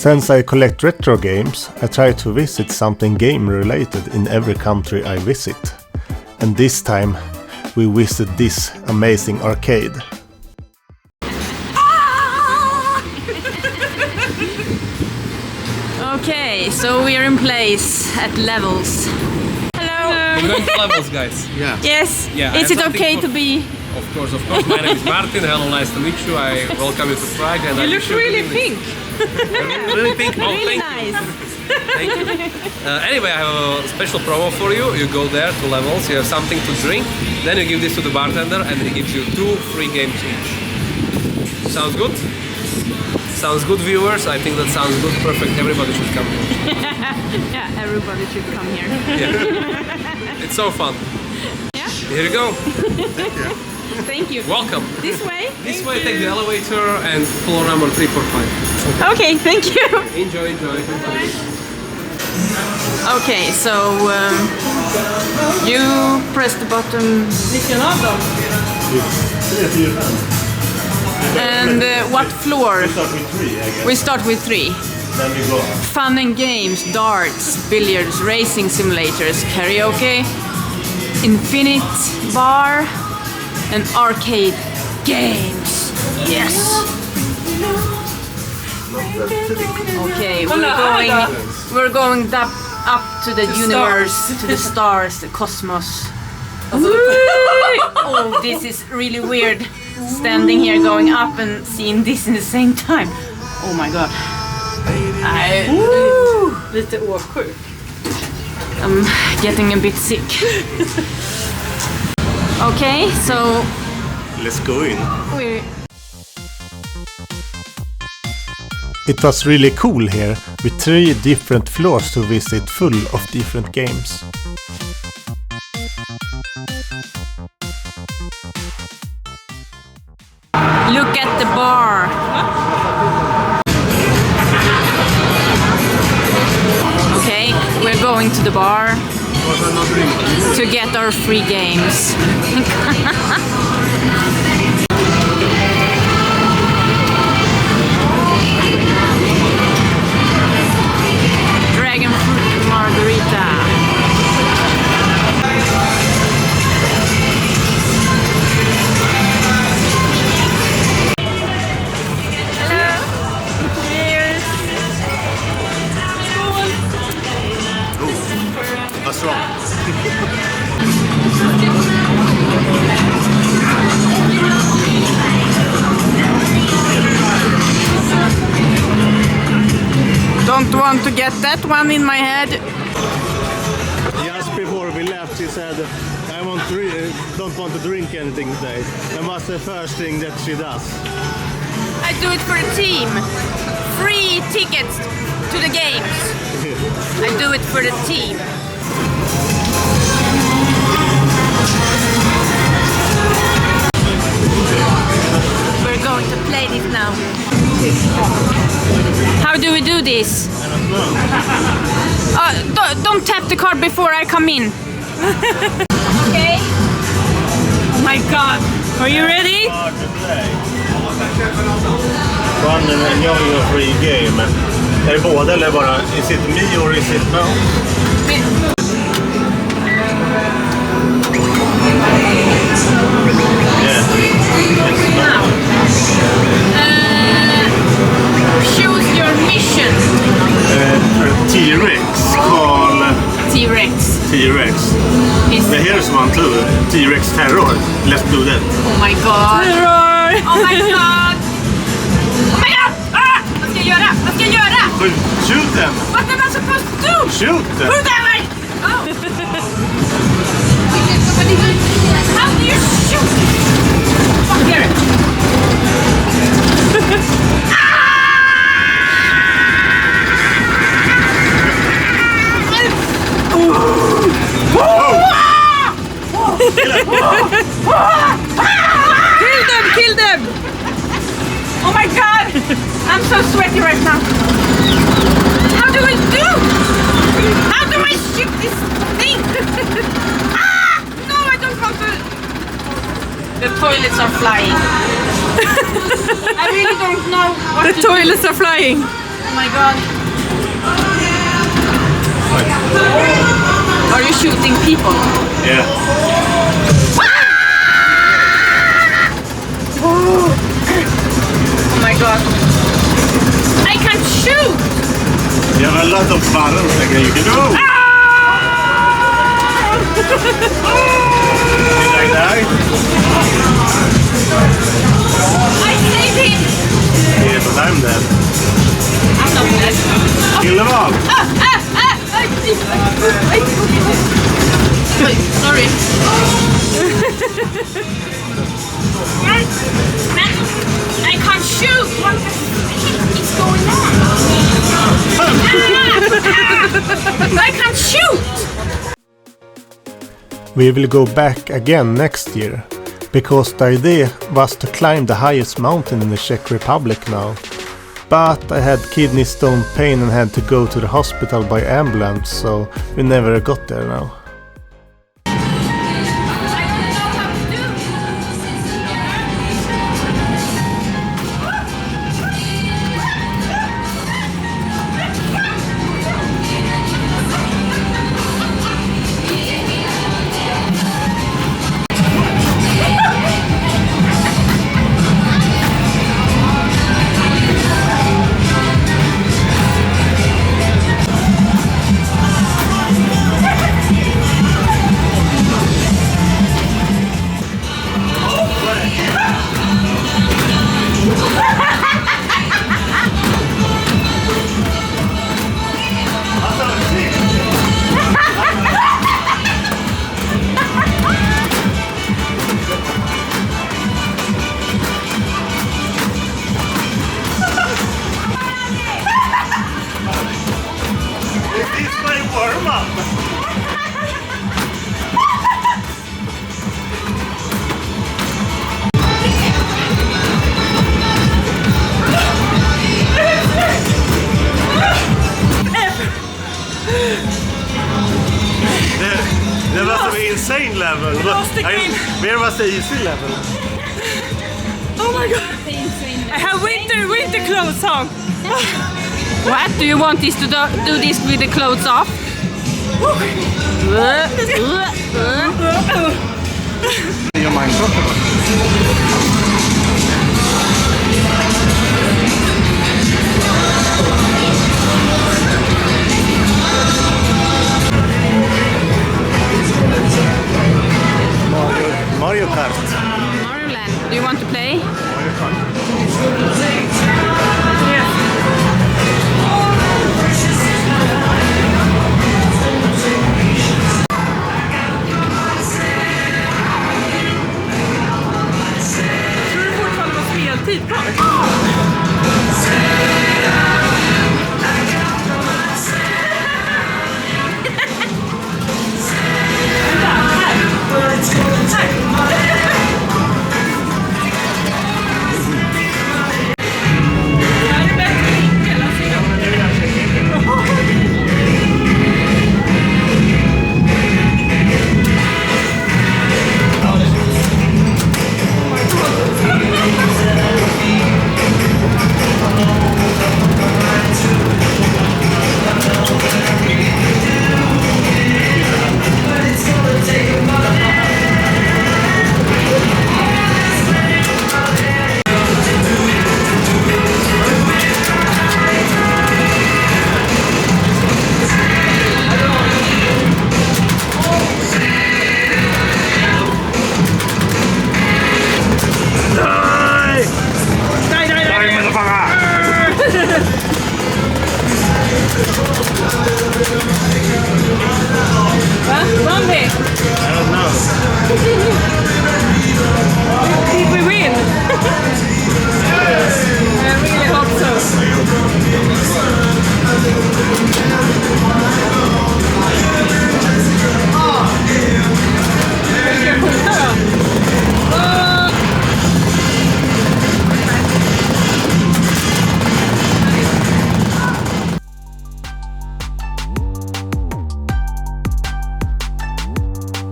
Since I collect retro games, I try to visit something game related in every country I visit. And this time we visit this amazing arcade. Okay, so we are in place at Levels. Hello. We're going to Levels, guys. Yeah. Yes. Yeah, Is it okay to be? Of course. My name is Martin. Hello, nice to meet you. I welcome you to Prague. And You look really pink. Really pink. Oh, Really thank nice. you. Thank you. Anyway, I have a special promo for you. You go there to Levels, you have something to drink, then you give this to the bartender and he gives you 2 free games each. Sounds good? Sounds good, viewers. I think that sounds good. Perfect. Everybody should come here. Yeah, everybody should come here. Yeah. It's so fun. Yeah. Here you go. Thank you. Welcome. This way? This way, take the elevator and floor number 345. Okay, thank you. Enjoy. Okay, so you press the button. And what floor? We start with 3, I guess. We start with 3. Then we go. Fun and games, darts, billiards, racing simulators, karaoke, infinite bar, and arcade games. Yes. Okay, we're going up to the universe, to the stars, the cosmos. Oh, this is really weird. Standing here, going up and seeing this in the same time. Oh my god. Lite åksjuk. I'm getting a bit sick. Okay, so Let's go in. we're It was really cool here, with 3 different floors to visit full of different games. look at the bar. Okay, we're going to the bar to get our free games. Dragon fruit margarita. What's wrong? Don't want to get that one in my head. Just before we left, she said, don't want to drink anything today. And what's the first thing that she does? I do it for the team. Free tickets to the games. I do it for the team. We're going to play this now. How do we do this? Don't tap the card before I come in. Okay. Oh my god. Are you ready? Hard to play. One and your free game. Är det båda eller bara? Is it me or is it no? Now. Choose your mission. T-Rex. Call T-Rex. T-Rex. Here's one too. T-Rex Terror. Let's do that. Oh my god. Terror! Oh my god! Oh my god! Ah! Vad ska jag göra? Vad ska jag göra? Shoot them! What am I supposed to do? Shoot them! Who am I? Oh. How do you shoot? Fucker! Kill them! Oh my god! I'm so sweaty right now. How do I do? How do I shoot this thing? No, I don't want to. The toilets are flying. I really don't know what The toilets are flying. my god. Are you shooting people? Yeah. Oh my god. I can't shoot! You have a lot of buttons that you can do. Did I die? I saved him! Yeah, but I'm dead. I'm not dead. Kill them all. Sorry. I can't shoot! What is going on? I can't shoot! We will go back again next year, because the idea was to climb the highest mountain in the Czech Republic now. But I had kidney stone pain and had to go to the hospital by ambulance, so we never got there now. There was an insane level. Where was the easy level? Oh my god! I have winter clothes on. What? Do you want this to do this with the clothes off? Your mind. Mario Kart. Mario Land. Do you want to play? Mario Kart.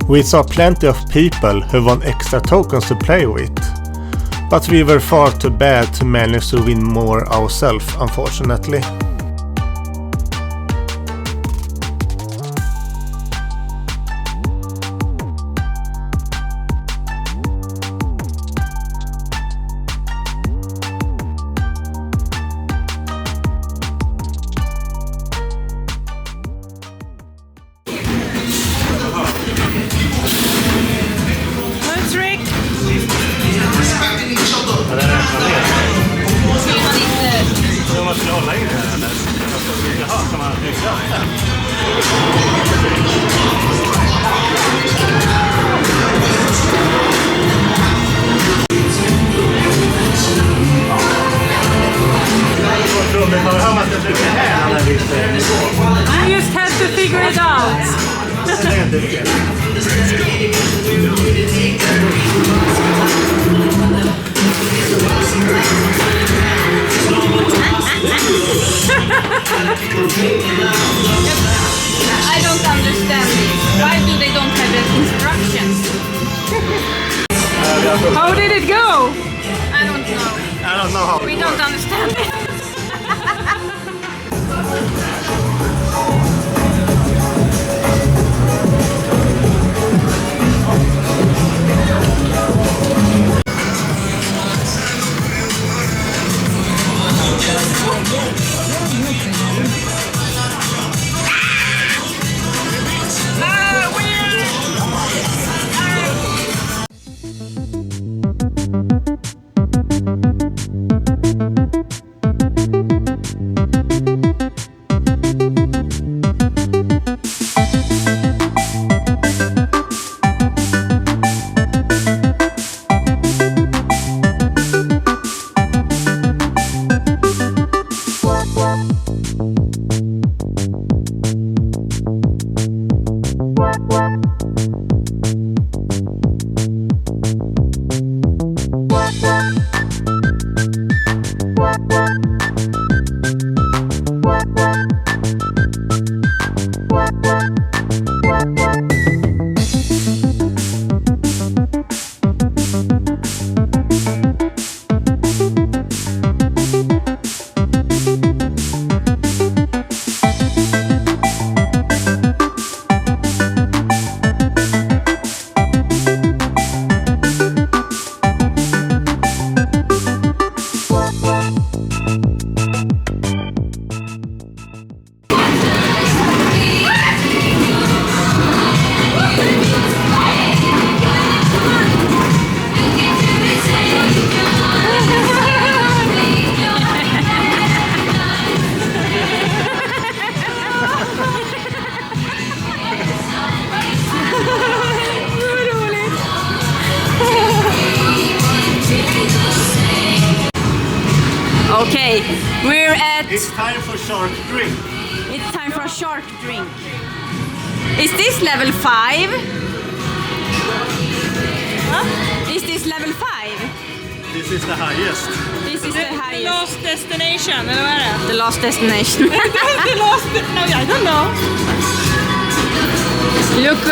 We saw plenty of people who won extra tokens to play with, but we were far too bad to manage to win more ourselves, unfortunately. questions. How did it go? I don't know. I don't know how. We don't understand it. Okay, we're at... It's time for shark drink. It's time for a shark drink. Is this level 5? Huh? Is this level 5? This is the highest. This is the highest. The last destination, eller vad är det? The last destination. The last... No, I don't know. Look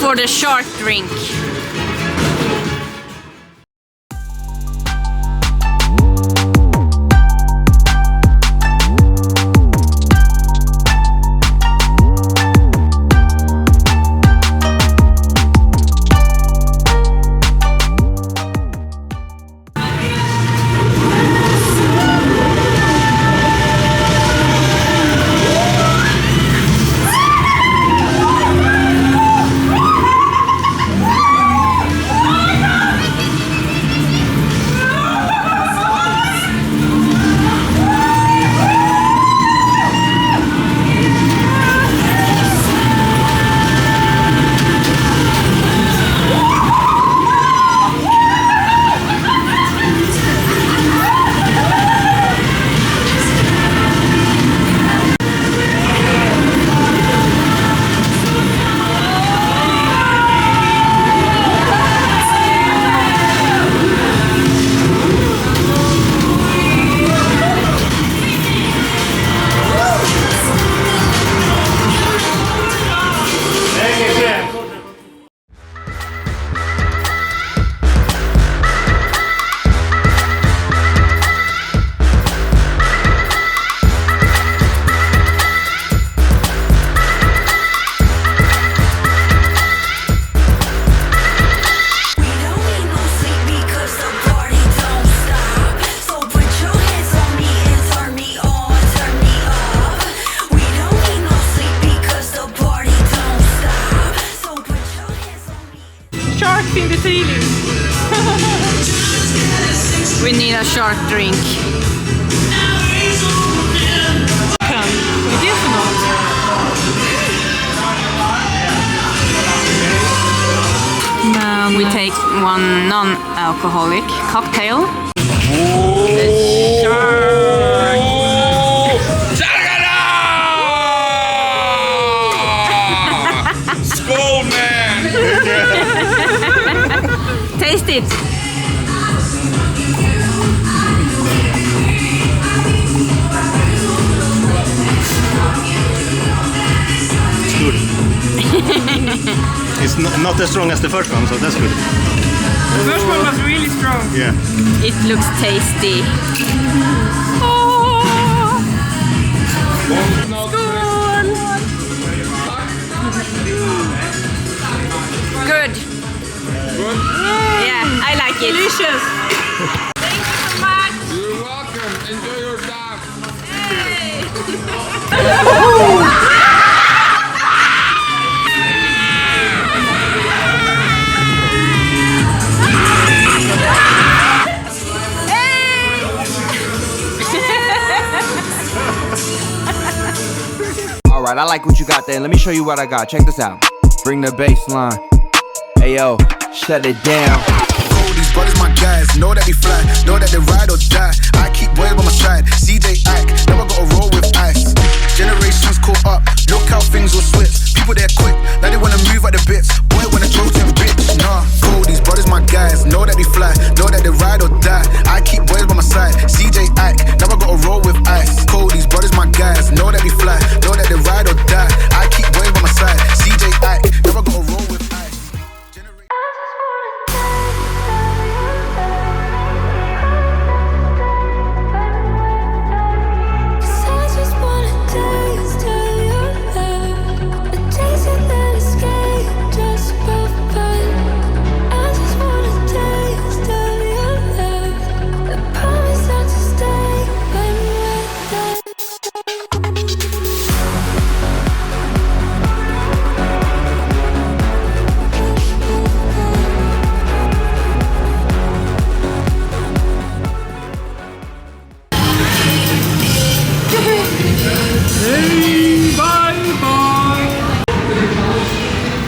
for the shark drink. In the ceiling. We need a shark drink. Vad är det för något? We take one non-alcoholic cocktail. Skål, man! Taste it. It's good. It's not as strong as the first one, so that's good. The first one was really strong. Yeah. It looks tasty. Good. Yeah, I like it. Delicious. Thank you so much. You're welcome. Enjoy your time. Alright, I like what you got there. Let me show you what I got. Check this out. Bring the bass line. Hey yo, shut it down. These brothers my guys, know that they fly, know that they ride or die. I keep boys by my side, CJ Ike, never gotta roll with ice. Generations caught up, look how things will switch. People they're quick, now they wanna move at the bits. Boy wanna throw them bitch, nah. Cool, these brothers my guys, know that they fly, know that they ride or die. I keep boys by my side, CJ Ike, never gotta roll with ice. Cool, these brothers my guys, know that they fly, know that they ride or die. I keep boys by my side, CJ Ike, never gotta roll with ice.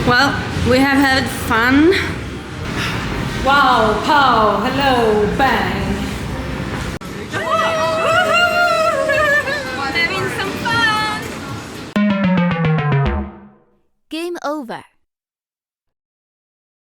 Well, we have had fun. Wow, pow, hello, bang.